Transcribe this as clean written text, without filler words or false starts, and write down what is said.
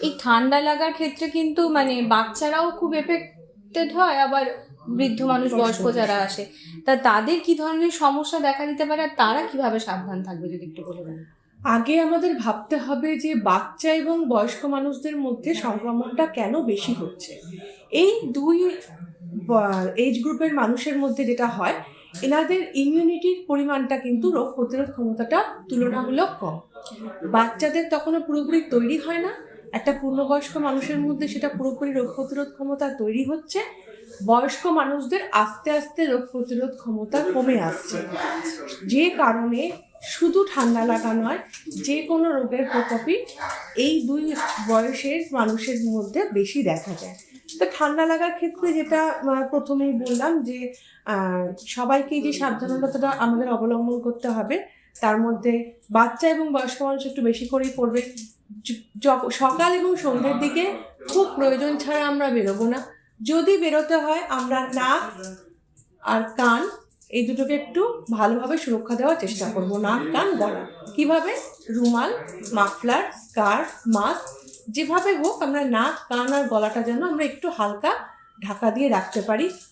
এই ঠান্ডা লাগার ক্ষেত্রে কিন্তু মানে বাচ্চারাও খুব এফেক্টেড হয়, আবার বৃদ্ধ মানুষ, বয়স্ক যারা আসে, তাদের কি ধরনের সমস্যা দেখা দিতে পারে, আর তারা কিভাবে সাবধান থাকবে যদি একটু বলে দেন। আগে আমাদের ভাবতে হবে যে বাচ্চা এবং বয়স্ক মানুষদের মধ্যে সংক্রমণটা কেন বেশি হচ্ছে। এই দুই এজ গ্রুপের মানুষের মধ্যে যেটা হয়, এনাদের ইমিউনিটির পরিমাণটা কিন্তু রোগ প্রতিরোধ ক্ষমতাটা তুলনামূলক কম। বাচ্চাদের তখনও পুরোপুরি তৈরি হয় না, একটা পূর্ণবয়স্ক মানুষের মধ্যে সেটা পুরোপুরি রোগ প্রতিরোধ ক্ষমতা তৈরি হচ্ছে, বয়স্ক মানুষদের আস্তে আস্তে রোগ প্রতিরোধ ক্ষমতা কমে আসছে, যে কারণে শুধু ঠান্ডা লাগা নয়, যে কোনো রোগের প্রকোপই এই দুই বয়সের মানুষের মধ্যে বেশি দেখা যায়। তো ঠান্ডা লাগার ক্ষেত্রে যেটা প্রথমেই বললাম যে সবাইকেই যে সাবধানতাটা আমাদের অবলম্বন করতে হবে, তার মধ্যে বাচ্চা এবং বয়স্ক মানুষ একটু বেশি করেই পড়বে। সকাল এবং সন্ধ্যের দিকে খুব প্রয়োজন ছাড়া আমরা বেরোবো না। যদি বেরোতে হয় আমরা নাক আর কান এই দুটোকে একটু ভালোভাবে সুরক্ষা দেওয়ার চেষ্টা করব। নাক, কান, গলা কিভাবে? রুমাল, মাফলার, স্কার্ফ, মাস্ক, যেভাবে হোক আমরা নাক, কান আর গলাটা যেন আমরা একটু হালকা ঢাকা দিয়ে রাখতে পারি।